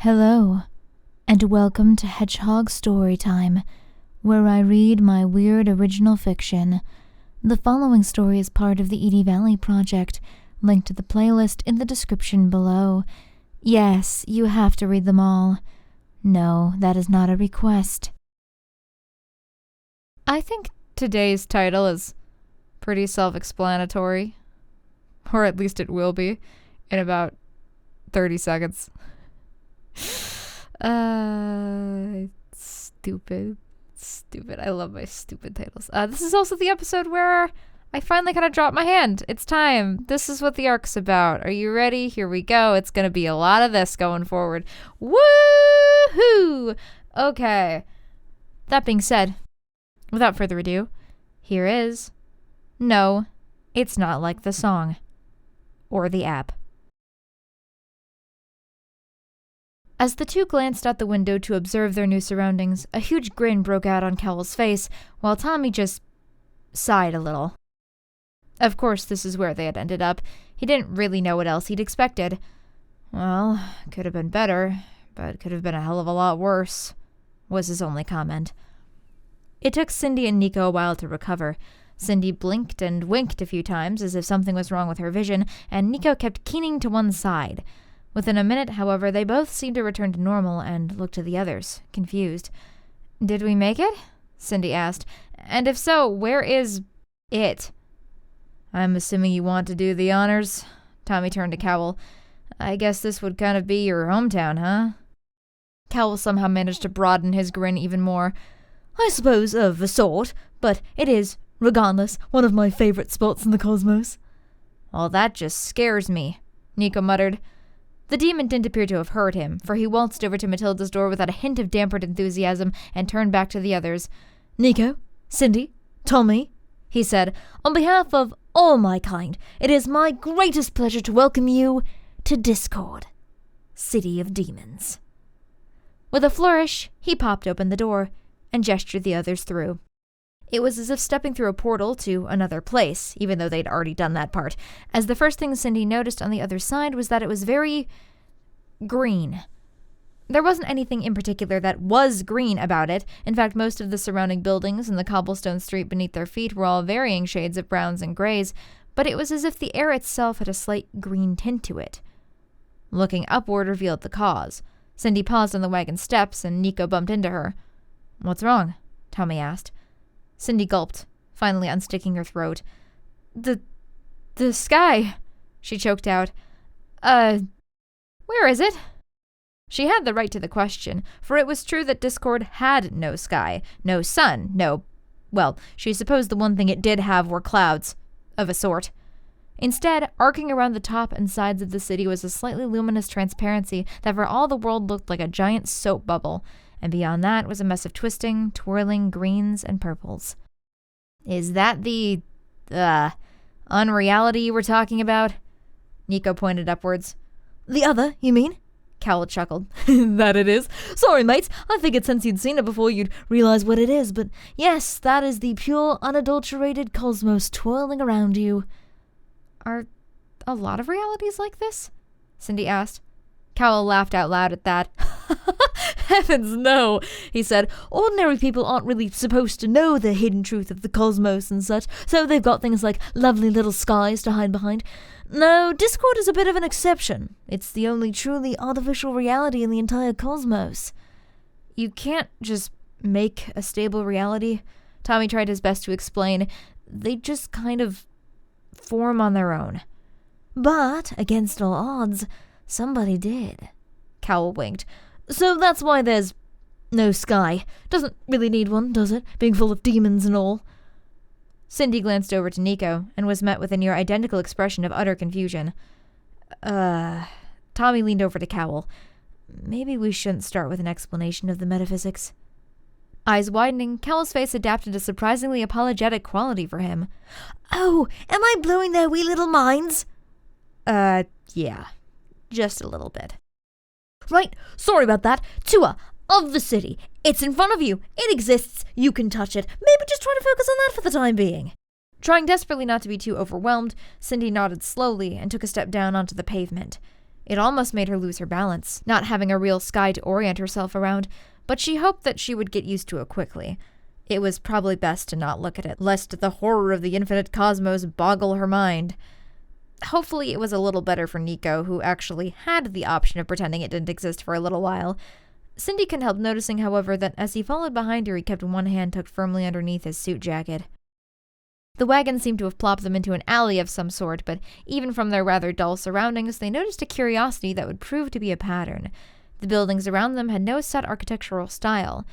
Hello, and welcome to Hedgehog Storytime, where I read my weird original fiction. The following story is part of the Edie Valley Project, linked to the playlist in the description below. Yes, you have to read them all. No, that is not a request. I think today's title is pretty self-explanatory, or at least it will be in about 30 seconds. Stupid. I love my stupid titles. This is also the episode where I finally kind of dropped my hand. It's time. This is what the arc's about. Are you ready? Here we go. It's going to be a lot of this going forward. Woohoo! Okay. That being said, without further ado, here is No, It's Not Like the Song. Or the app. As the two glanced out the window to observe their new surroundings, a huge grin broke out on Cowell's face, while Tommy just sighed a little. Of course, this is where they had ended up. He didn't really know what else he'd expected. Well, could have been better, but could have been a hell of a lot worse, was his only comment. It took Cindy and Nico a while to recover. Cindy blinked and winked a few times as if something was wrong with her vision, and Nico kept keening to one side. Within a minute, however, they both seemed to return to normal and looked to the others, confused. "Did we make it?" Cindy asked. "And if so, where is it?" "I'm assuming you want to do the honors." Tommy turned to Cowell. "I guess this would kind of be your hometown, huh?" Cowell somehow managed to broaden his grin even more. "I suppose of a sort, but it is, regardless, one of my favorite spots in the cosmos." "Well, that just scares me," Nico muttered. The demon didn't appear to have heard him, for he waltzed over to Matilda's door without a hint of dampened enthusiasm and turned back to the others. "Nico, Cindy, Tommy," he said, "on behalf of all my kind, it is my greatest pleasure to welcome you to Discord, City of Demons." With a flourish, he popped open the door and gestured the others through. It was as if stepping through a portal to another place, even though they'd already done that part, as the first thing Cindy noticed on the other side was that it was very green. There wasn't anything in particular that was green about it. In fact, most of the surrounding buildings and the cobblestone street beneath their feet were all varying shades of browns and grays, but it was as if the air itself had a slight green tint to it. Looking upward revealed the cause. Cindy paused on the wagon steps, and Nico bumped into her. "What's wrong?" Tommy asked. Cindy gulped, finally unsticking her throat. The sky," she choked out. Where is it?" She had the right to the question, for it was true that Discord had no sky, no sun, she supposed the one thing it did have were clouds, of a sort. Instead, arcing around the top and sides of the city was a slightly luminous transparency that for all the world looked like a giant soap bubble, and beyond that was a mess of twisting, twirling greens and purples. "Is that the unreality you were talking about?" Nico pointed upwards. "The other, you mean?" Cowell chuckled. "That it is. Sorry, mates. I figured since you'd seen it before you'd realize what it is, but yes, that is the pure, unadulterated cosmos twirling around you." "Are a lot of realities like this?" Cindy asked. Cowell laughed out loud at that. "Heavens, no," he said. "Ordinary people aren't really supposed to know the hidden truth of the cosmos and such, so they've got things like lovely little skies to hide behind. No, Discord is a bit of an exception. It's the only truly artificial reality in the entire cosmos." "You can't just make a stable reality," Tommy tried his best to explain. "They just kind of form on their own." "But, against all odds, somebody did." Cowell winked. "So that's why there's no sky. Doesn't really need one, does it? Being full of demons and all." Cindy glanced over to Nico and was met with a near identical expression of utter confusion. Tommy leaned over to Cowell. "Maybe we shouldn't start with an explanation of the metaphysics." Eyes widening, Cowell's face adapted a surprisingly apologetic quality for him. "Oh, am I blowing their wee little minds?" Yeah. Just a little bit." "Right, sorry about that. Tour of the city. It's in front of you. It exists. You can touch it. Maybe just try to focus on that for the time being." Trying desperately not to be too overwhelmed, Cindy nodded slowly and took a step down onto the pavement. It almost made her lose her balance, not having a real sky to orient herself around, but she hoped that she would get used to it quickly. It was probably best to not look at it, lest the horror of the infinite cosmos boggle her mind. Hopefully it was a little better for Nico, who actually had the option of pretending it didn't exist for a little while. Cindy couldn't help noticing, however, that as he followed behind her, he kept one hand tucked firmly underneath his suit jacket. The wagon seemed to have plopped them into an alley of some sort, but even from their rather dull surroundings, they noticed a curiosity that would prove to be a pattern. The buildings around them had no set architectural style.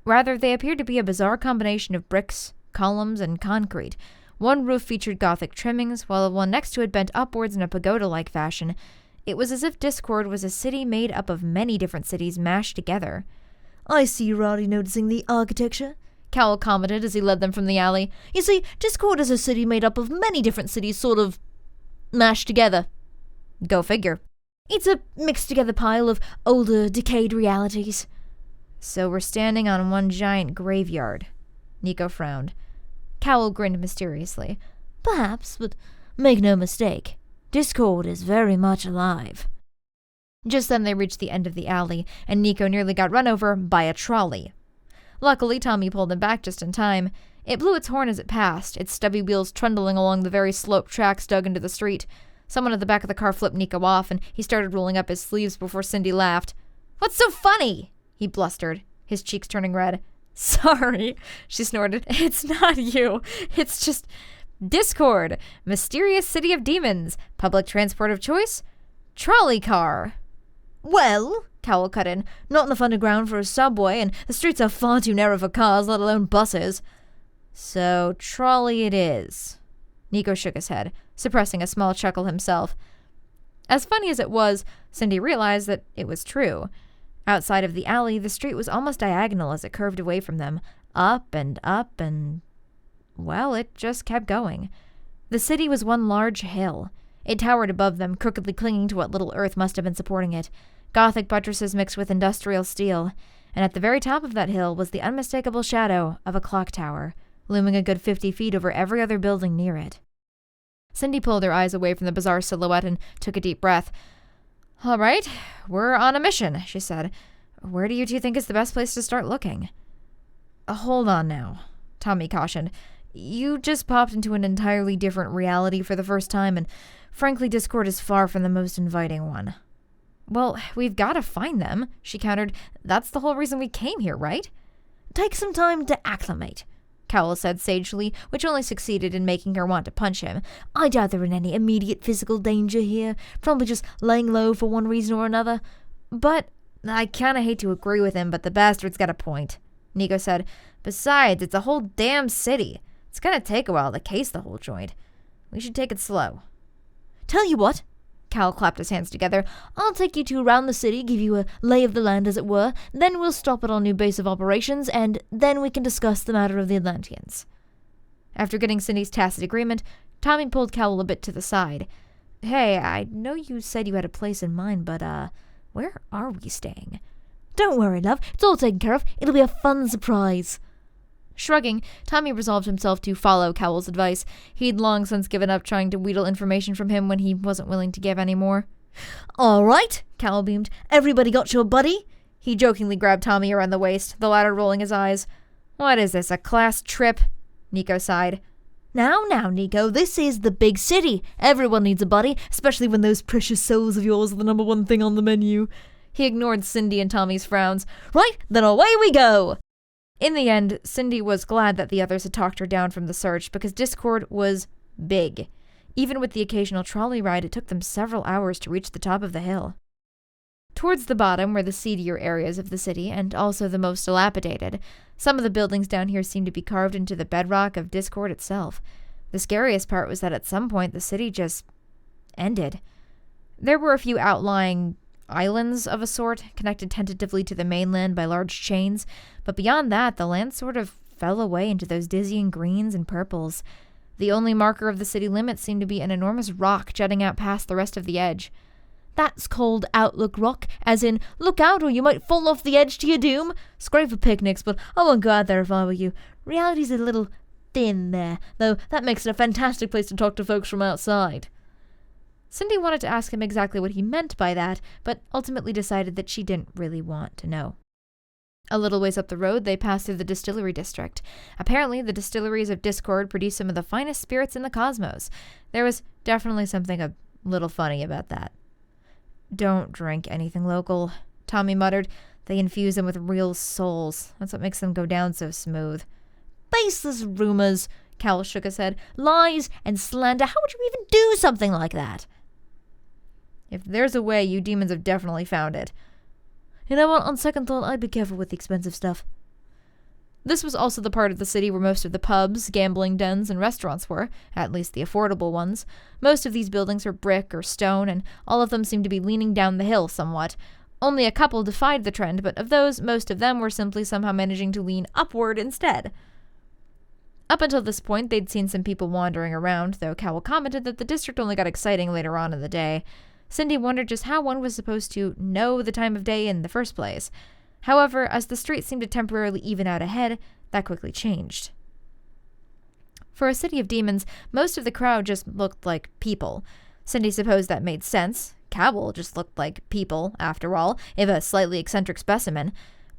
Rather, they appeared to be a bizarre combination of bricks, columns, and concrete. One roof featured Gothic trimmings, while the one next to it bent upwards in a pagoda-like fashion. It was as if Discord was a city made up of many different cities mashed together. "I see you're already noticing the architecture," Cowell commented as he led them from the alley. "You see, Discord is a city made up of many different cities sort of mashed together." Go figure. "It's a mixed-together pile of older, decayed realities." "So we're standing on one giant graveyard." Nico frowned. Cowell grinned mysteriously. "Perhaps, but make no mistake, Discord is very much alive." Just then they reached the end of the alley, and Nico nearly got run over by a trolley. Luckily, Tommy pulled him back just in time. It blew its horn as it passed, its stubby wheels trundling along the very sloped tracks dug into the street. Someone at the back of the car flipped Nico off, and he started rolling up his sleeves before Cindy laughed. "What's so funny?" he blustered, his cheeks turning red. "Sorry," she snorted. "It's not you. It's just Discord. Mysterious city of demons. Public transport of choice? Trolley car." "Well," Cowell cut in, "not enough underground for a subway, and the streets are far too narrow for cars, let alone buses." "So trolley it is." Nico shook his head, suppressing a small chuckle himself. As funny as it was, Cindy realized that it was true. Outside of the alley, the street was almost diagonal as it curved away from them, up, and, well, it just kept going. The city was one large hill. It towered above them, crookedly clinging to what little earth must have been supporting it. Gothic buttresses mixed with industrial steel, and at the very top of that hill was the unmistakable shadow of a clock tower, looming a good 50 feet over every other building near it. Cindy pulled her eyes away from the bizarre silhouette and took a deep breath. "All right, we're on a mission," she said. "Where do you two think is the best place to start looking?" "Hold on now," Tommy cautioned. "You just popped into an entirely different reality for the first time, and frankly, Discord is far from the most inviting one." "Well, we've got to find them," she countered. "That's the whole reason we came here, right?" "Take some time to acclimate," Cowell said sagely, which only succeeded in making her want to punch him. "I doubt they're in any immediate physical danger here. Probably just laying low for one reason or another." "But I kinda hate to agree with him, but the bastard's got a point," Nico said. "Besides, it's a whole damn city. It's gonna take a while to case the whole joint. We should take it slow." "Tell you what," Cal clapped his hands together, "I'll take you two around the city, give you a lay of the land as it were, then we'll stop at our new base of operations, and then we can discuss the matter of the Atlanteans." After getting Cindy's tacit agreement, Tommy pulled Cowell a bit to the side. "Hey, I know you said you had a place in mind, but, where are we staying?" "Don't worry, love. It's all taken care of. It'll be a fun surprise." Shrugging, Tommy resolved himself to follow Cowell's advice. He'd long since given up trying to wheedle information from him when he wasn't willing to give any more. "All right," Cowell beamed. "Everybody got your buddy?" He jokingly grabbed Tommy around the waist, the latter rolling his eyes. "What is this, a class trip?" Nico sighed. Now, Nico, this is the big city. Everyone needs a buddy, especially when those precious souls of yours are the number one thing on the menu." He ignored Cindy and Tommy's frowns. "Right, then away we go." In the end, Cindy was glad that the others had talked her down from the search, because Discord was big. Even with the occasional trolley ride, it took them several hours to reach the top of the hill. Towards the bottom were the seedier areas of the city, and also the most dilapidated. Some of the buildings down here seemed to be carved into the bedrock of Discord itself. The scariest part was that at some point the city just ended. There were a few outlying islands of a sort, connected tentatively to the mainland by large chains, but beyond that, the land sort of fell away into those dizzying greens and purples. The only marker of the city limits seemed to be an enormous rock jutting out past the rest of the edge. "That's called Outlook Rock, as in, look out or you might fall off the edge to your doom. It's great for picnics, but I wouldn't go out there if I were you. Reality's a little thin there, though that makes it a fantastic place to talk to folks from outside." Cindy wanted to ask him exactly what he meant by that, but ultimately decided that she didn't really want to know. A little ways up the road, they passed through the distillery district. Apparently, the distilleries of Discord produce some of the finest spirits in the cosmos. There was definitely something a little funny about that. "Don't drink anything local," Tommy muttered. "They infuse them with real souls. That's what makes them go down so smooth." "Baseless rumors," Cal shook his head. "Lies and slander. How would you even do something like that?" "If there's a way, you demons have definitely found it." "You know what? On second thought, I'd be careful with the expensive stuff." This was also the part of the city where most of the pubs, gambling dens, and restaurants were, at least the affordable ones. Most of these buildings were brick or stone, and all of them seemed to be leaning down the hill somewhat. Only a couple defied the trend, but of those, most of them were simply somehow managing to lean upward instead. Up until this point, they'd seen some people wandering around, though Cowell commented that the district only got exciting later on in the day. Cindy wondered just how one was supposed to know the time of day in the first place. However, as the street seemed to temporarily even out ahead, that quickly changed. For a city of demons, most of the crowd just looked like people. Cindy supposed that made sense. Cowell just looked like people, after all, if a slightly eccentric specimen.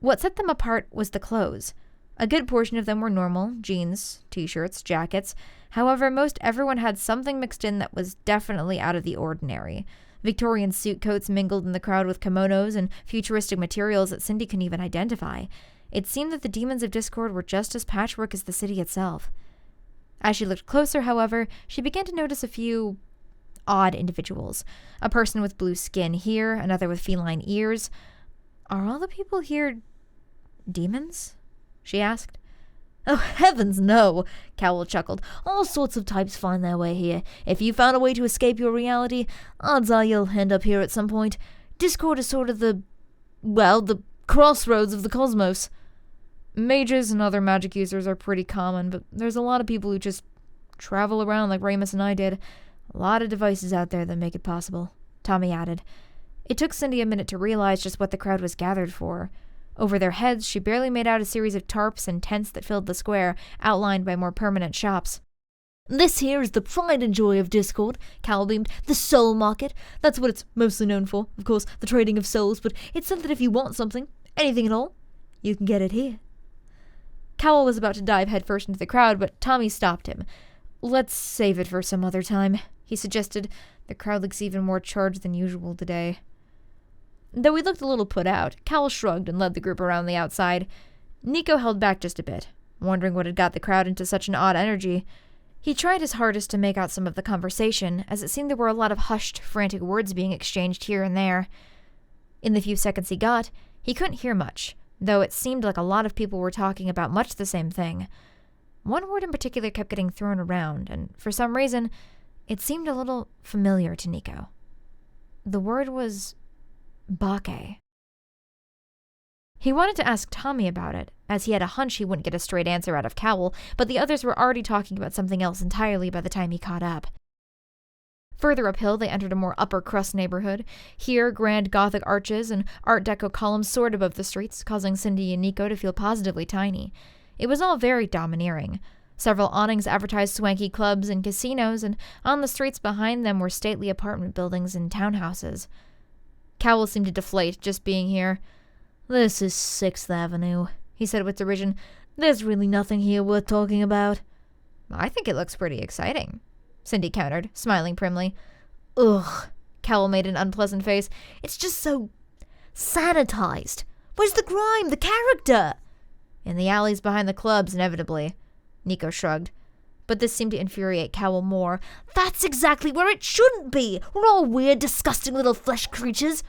What set them apart was the clothes. A good portion of them were normal, jeans, t-shirts, jackets. However, most everyone had something mixed in that was definitely out of the ordinary. Victorian suit coats mingled in the crowd with kimonos and futuristic materials that Cindy couldn't even identify. It seemed that the demons of Discord were just as patchwork as the city itself. As she looked closer, however, she began to notice a few odd individuals. A person with blue skin here, another with feline ears. "Are all the people here demons?" she asked. "Oh, heavens, no," Cowell chuckled. "All sorts of types find their way here. If you found a way to escape your reality, odds are you'll end up here at some point. Discord is sort of the crossroads of the cosmos." "Mages and other magic users are pretty common, but there's a lot of people who just travel around like Ramus and I did. A lot of devices out there that make it possible," Tommy added. It took Cindy a minute to realize just what the crowd was gathered for. Over their heads, she barely made out a series of tarps and tents that filled the square, outlined by more permanent shops. "This here is the pride and joy of Discord," Cowell beamed. "The soul market. That's what it's mostly known for. Of course, the trading of souls, but it's something if you want something, anything at all, you can get it here." Cowell was about to dive headfirst into the crowd, but Tommy stopped him. "Let's save it for some other time," he suggested. "The crowd looks even more charged than usual today." Though he looked a little put out, Cowell shrugged and led the group around the outside. Nico held back just a bit, wondering what had got the crowd into such an odd energy. He tried his hardest to make out some of the conversation, as it seemed there were a lot of hushed, frantic words being exchanged here and there. In the few seconds he got, he couldn't hear much, though it seemed like a lot of people were talking about much the same thing. One word in particular kept getting thrown around, and for some reason, it seemed a little familiar to Nico. The word was Bake. He wanted to ask Tommy about it, as he had a hunch he wouldn't get a straight answer out of Cowell, but the others were already talking about something else entirely by the time he caught up. Further uphill, they entered a more upper-crust neighborhood. Here, grand Gothic arches and Art Deco columns soared above the streets, causing Cindy and Nico to feel positively tiny. It was all very domineering. Several awnings advertised swanky clubs and casinos, and on the streets behind them were stately apartment buildings and townhouses. Cowell seemed to deflate just being here. "This is 6th Avenue, he said with derision. "There's really nothing here worth talking about." "I think it looks pretty exciting," Cindy countered, smiling primly. "Ugh," Cowell made an unpleasant face. "It's just so sanitized. Where's the grime, the character?" "In the alleys behind the clubs, inevitably," Nico shrugged. But this seemed to infuriate Cowell more. "That's exactly where it shouldn't be. We're all weird, disgusting little flesh creatures.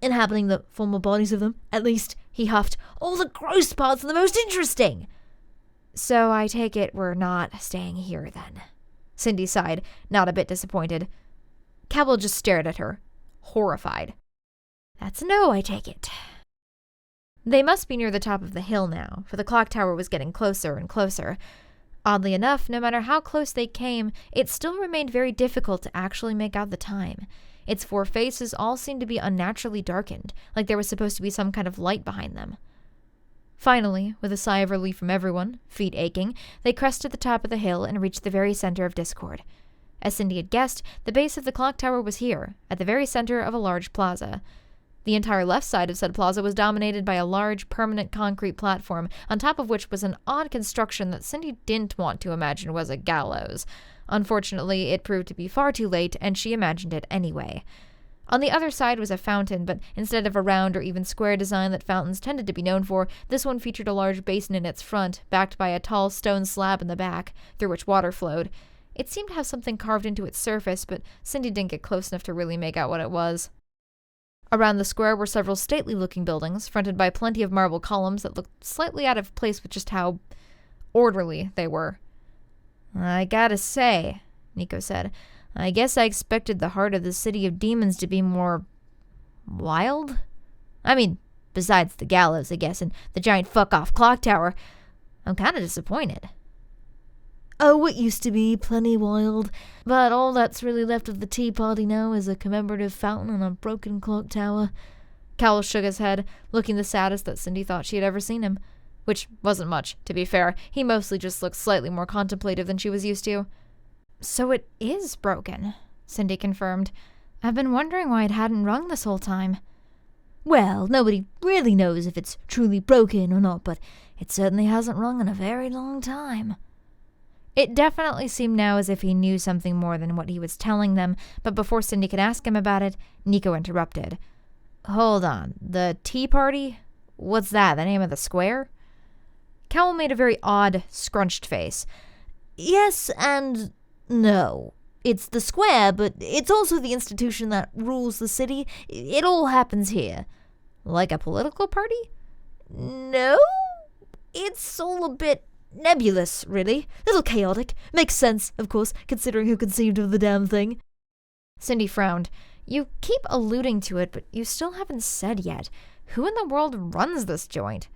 Inhabiting the former bodies of them, at least," he huffed. "All the gross parts are the most interesting." "So I take it we're not staying here, then," Cindy sighed, not a bit disappointed. Cowell just stared at her, horrified. "That's a no, I take it." They must be near the top of the hill now, for the clock tower was getting closer and closer. Oddly enough, no matter how close they came, it still remained very difficult to actually make out the time. Its four faces all seemed to be unnaturally darkened, like there was supposed to be some kind of light behind them. Finally, with a sigh of relief from everyone, feet aching, they crested the top of the hill and reached the very center of Discord. As Cindy had guessed, the base of the clock tower was here, at the very center of a large plaza. The entire left side of said plaza was dominated by a large, permanent concrete platform, on top of which was an odd construction that Cindy didn't want to imagine was a gallows. Unfortunately, it proved to be far too late, and she imagined it anyway. On the other side was a fountain, but instead of a round or even square design that fountains tended to be known for, this one featured a large basin in its front, backed by a tall stone slab in the back, through which water flowed. It seemed to have something carved into its surface, but Cindy didn't get close enough to really make out what it was. Around the square were several stately-looking buildings, fronted by plenty of marble columns that looked slightly out of place with just how orderly they were. "I gotta say," Nico said, "I guess I expected the heart of the city of demons to be more wild. I mean, besides the gallows, I guess, and the giant fuck-off clock tower. I'm kinda disappointed." "Oh, it used to be plenty wild, but all that's really left of the tea party now is a commemorative fountain and a broken clock tower." Cowell shook his head, looking the saddest that Cindy thought she had ever seen him. Which wasn't much, to be fair. He mostly just looked slightly more contemplative than she was used to. "So it is broken," Cindy confirmed. "I've been wondering why it hadn't rung this whole time." "Well, nobody really knows if it's truly broken or not, but it certainly hasn't rung in a very long time." It definitely seemed now as if he knew something more than what he was telling them, but before Cindy could ask him about it, Nico interrupted. "Hold on, the tea party? What's that, the name of the square?" Cowell made a very odd, scrunched face. "Yes and no. It's the square, but it's also the institution that rules the city. It all happens here." "Like a political party?" "No. It's all a bit nebulous, really. A little chaotic. Makes sense, of course, considering who conceived of the damn thing." Cindy frowned. "You keep alluding to it, but you still haven't said yet. Who in the world runs this joint?"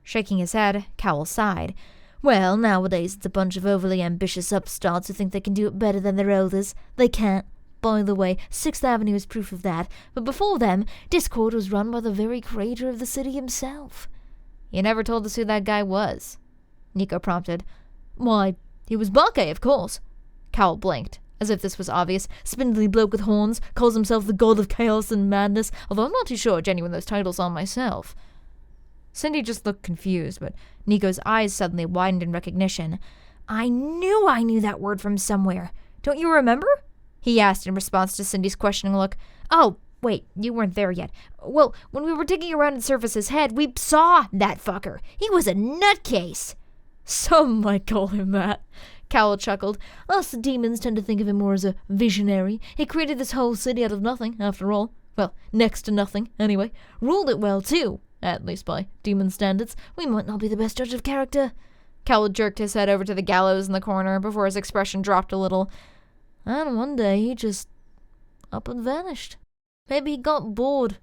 Shaking his head, Cowell sighed. "Well, nowadays it's a bunch of overly ambitious upstarts who think they can do it better than their elders. They can't. By the way, 6th Avenue is proof of that. But before them, Discord was run by the very creator of the city himself." "You never told us who that guy was," Nico prompted. "Why, he was Bacche, of course." Cowell blinked, as if this was obvious. "Spindly bloke with horns, calls himself the god of chaos and madness, although I'm not too sure how genuine those titles are myself." Cindy just looked confused, but Nico's eyes suddenly widened in recognition. I knew that word from somewhere. Don't you remember?" he asked in response to Cindy's questioning look. "Oh, wait, you weren't there yet. Well, when we were digging around in Surface's head, we saw that fucker. He was a nutcase." "Some might call him that," Cowell chuckled. "Us demons tend to think of him more as a visionary. He created this whole city out of nothing, after all. Well, next to nothing, anyway. Ruled it well, too. At least by demon standards. We might not be the best judge of character." Cowell jerked his head over to the gallows in the corner before his expression dropped a little. "And one day he just up and vanished. Maybe he got bored.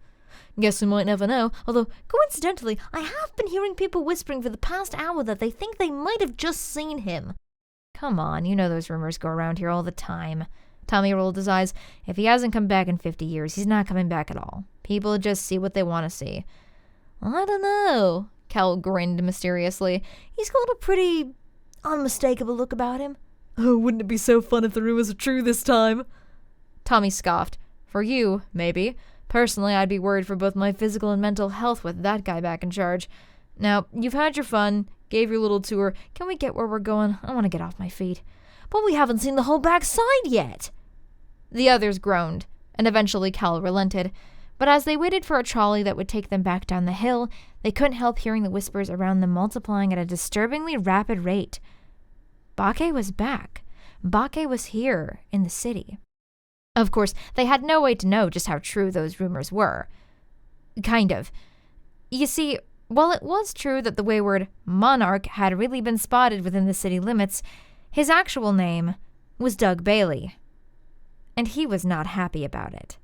Guess we might never know, although, coincidentally, I have been hearing people whispering for the past hour that they think they might have just seen him." "Come on, you know those rumors go around here all the time." Tommy rolled his eyes. "If he hasn't come back in 50 years, he's not coming back at all. People just see what they want to see." "I don't know." Cowell grinned mysteriously. "He's got a pretty unmistakable look about him." "Oh, wouldn't it be so fun if the rumors were true this time?" Tommy scoffed. "For you, maybe. Personally, I'd be worried for both my physical and mental health with that guy back in charge. Now, you've had your fun, gave your little tour. Can we get where we're going? I want to get off my feet." "But we haven't seen the whole backside yet." The others groaned, and eventually Cal relented. But as they waited for a trolley that would take them back down the hill, they couldn't help hearing the whispers around them multiplying at a disturbingly rapid rate. Bacche was back. Bacche was here, in the city. Of course, they had no way to know just how true those rumors were. Kind of. You see, while it was true that the wayward monarch had really been spotted within the city limits, his actual name was Doug Bailey. And he was not happy about it.